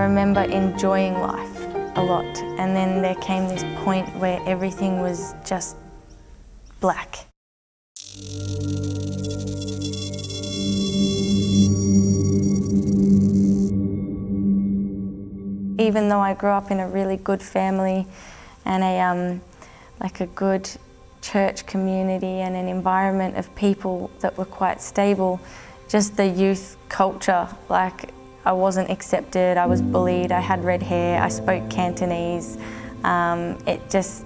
remember enjoying life a lot, and then there came this point where everything was just black. Even though I grew up in a really good family and a good church community and an environment of people that were quite stable, just the youth culture, like I wasn't accepted, I was bullied, I had red hair, I spoke Cantonese. It just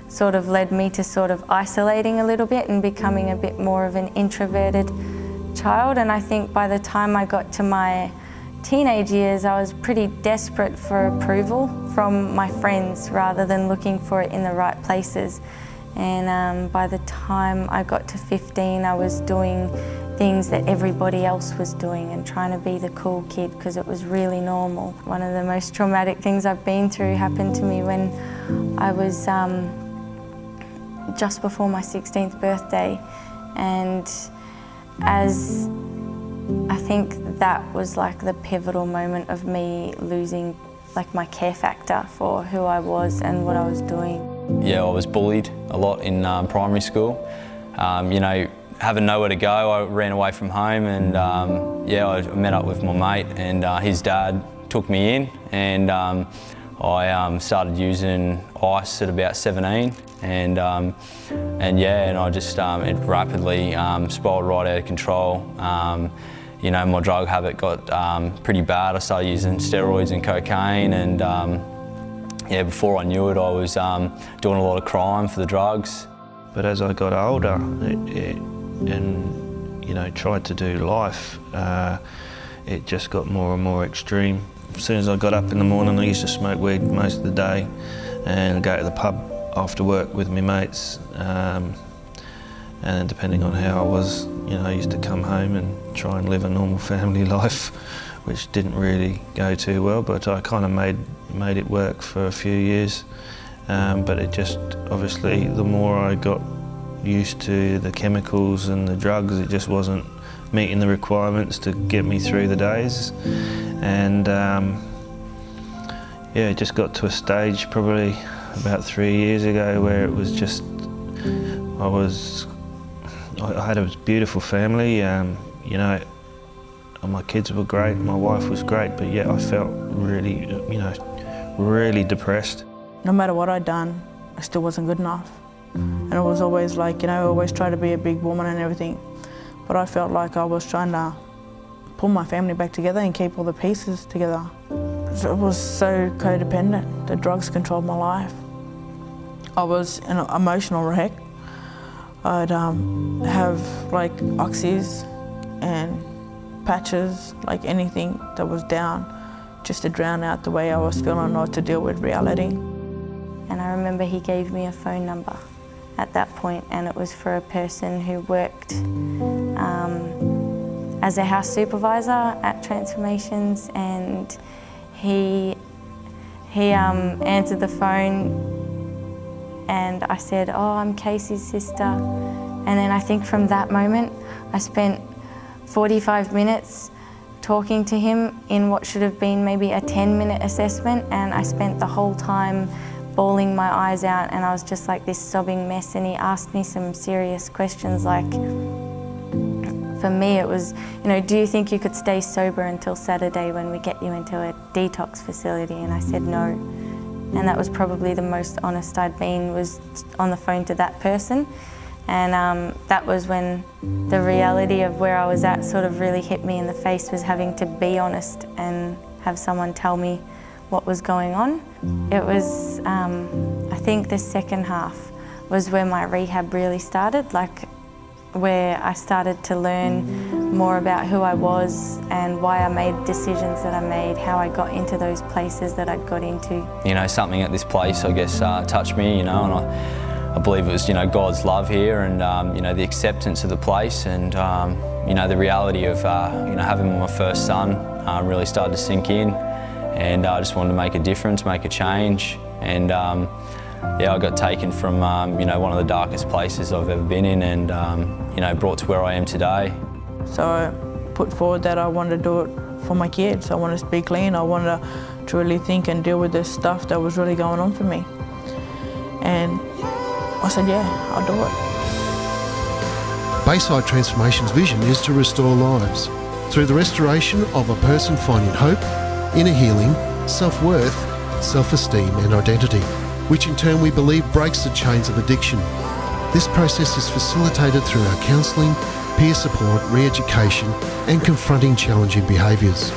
sort of led me to sort of isolating a little bit and becoming a bit more of an introverted child. And I think by the time I got to my teenage years, I was pretty desperate for approval from my friends rather than looking for it in the right places. And by the time I got to 15, I was doing things that everybody else was doing and trying to be the cool kid because it was really normal. One of the most traumatic things I've been through happened to me when I was just before my 16th birthday, and as I think that was like the pivotal moment of me losing like my care factor for who I was and what I was doing. Yeah, I was bullied a lot in primary school. You know, having nowhere to go, I ran away from home, and yeah, I met up with my mate, and his dad took me in, and I started using ice at about 17, and yeah, and I just it rapidly spiraled right out of control. You know, my drug habit got pretty bad. I started using steroids and cocaine, and yeah, before I knew it, I was doing a lot of crime for the drugs. But as I got older and you know, tried to do life, it just got more and more extreme. As soon as I got up in the morning, I used to smoke weed most of the day and go to the pub after work with my mates. And depending on how I was, you know, I used to come home and try and live a normal family life, which didn't really go too well, but I kind of made it work for a few years. But it just, obviously, the more I got used to the chemicals and the drugs, it just wasn't meeting the requirements to get me through the days. And yeah, it just got to a stage probably about 3 years ago where it was just, I had a beautiful family, you know, my kids were great, my wife was great, but yet I felt really, you know, really depressed. No matter what I'd done, I still wasn't good enough. And it was always like, you know, I always tried to be a big woman and everything, but I felt like I was trying to pull my family back together and keep all the pieces together. It was so codependent. The drugs controlled my life. I was an emotional wreck. I'd have like oxys and patches, like anything that was down, just to drown out the way I was feeling or to deal with reality. And I remember he gave me a phone number at that point, and it was for a person who worked as a house supervisor at Transformations, and he answered the phone, and I said, "Oh, I'm Casey's sister." And then I think from that moment, I spent 45 minutes talking to him in what should have been maybe a 10-minute assessment, and I spent the whole time bawling my eyes out, and I was just like this sobbing mess, and he asked me some serious questions like, for me it was, you know, do you think you could stay sober until Saturday when we get you into a detox facility? And I said no. And that was probably the most honest I'd been, was on the phone to that person. And that was when the reality of where I was at sort of really hit me in the face, was having to be honest and have someone tell me what was going on. It was, I think the second half was where my rehab really started, like where I started to learn more about who I was and why I made decisions that I made, how I got into those places that I'd got into. You know, something at this place, I guess, touched me, you know, and I believe it was, you know, God's love here, and you know, the acceptance of the place, and you know, the reality of you know, having my first son really started to sink in, and I just wanted to make a difference, make a change, and yeah, I got taken from you know, one of the darkest places I've ever been in, and you know, brought to where I am today. So I put forward that I wanted to do it for my kids. I wanted to be clean. I wanted to to really think and deal with this stuff that was really going on for me. And I said, yeah, I'll do it. Bayside Transformation's vision is to restore lives through the restoration of a person finding hope, inner healing, self-worth, self-esteem and identity, which in turn we believe breaks the chains of addiction. This process is facilitated through our counselling, peer support, re-education and confronting challenging behaviours.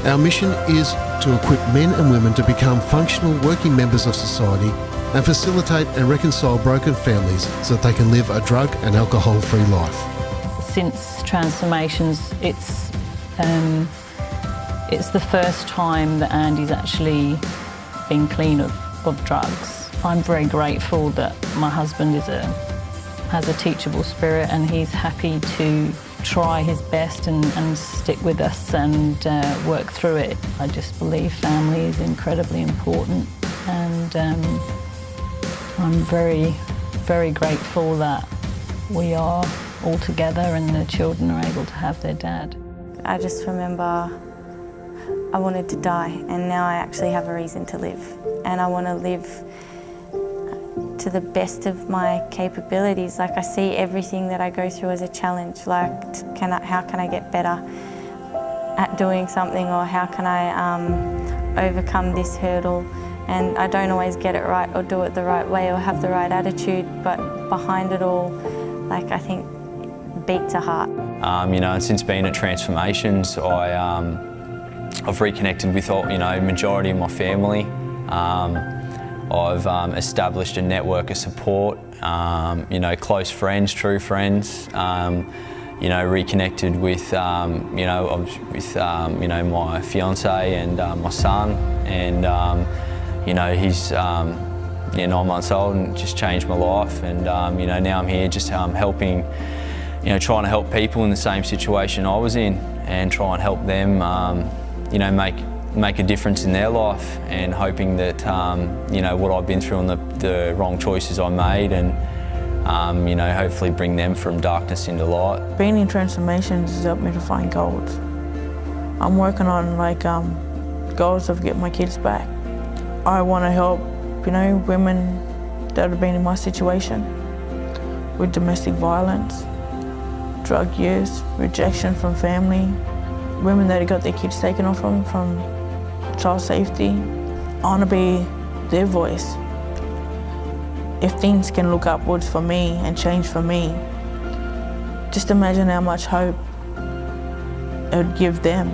Our mission is to equip men and women to become functional working members of society and facilitate and reconcile broken families so that they can live a drug and alcohol-free life. Since Transformations, it's the first time that Andy's actually been clean of drugs. I'm very grateful that my husband has a teachable spirit and he's happy to try his best and stick with us and work through it. I just believe family is incredibly important, and I'm very, very grateful that we are all together and the children are able to have their dad. I just remember I wanted to die, and now I actually have a reason to live, and I want to live to the best of my capabilities. Like, I see everything that I go through as a challenge. Like, how can I get better at doing something, or how can I overcome this hurdle? And I don't always get it right or do it the right way or have the right attitude, but behind it all, like, I think beats a heart. You know, and since being at Transformations, I've reconnected with majority of my family. I've established a network of support, close friends, true friends. Reconnected with, my fiance and my son, and he's 9 months old and just changed my life. And now I'm here just helping, trying to help people in the same situation I was in, and try and help them, make a difference in their life, and hoping that what I've been through and the wrong choices I made, and hopefully bring them from darkness into light. Being in Transformations has helped me to find goals. I'm working on goals of getting my kids back. I want to help women that have been in my situation with domestic violence, drug use, rejection from family, women that have got their kids taken off them from child safety. I want to be their voice. If things can look upwards for me and change for me, just imagine how much hope it would give them.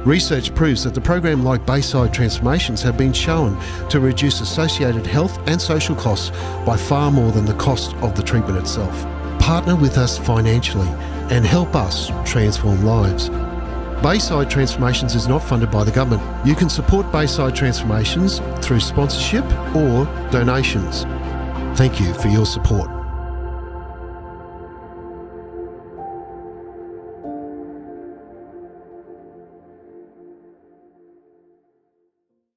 Research proves that the program like Bayside Transformations have been shown to reduce associated health and social costs by far more than the cost of the treatment itself. Partner with us financially and help us transform lives. Bayside Transformations is not funded by the government. You can support Bayside Transformations through sponsorship or donations. Thank you for your support.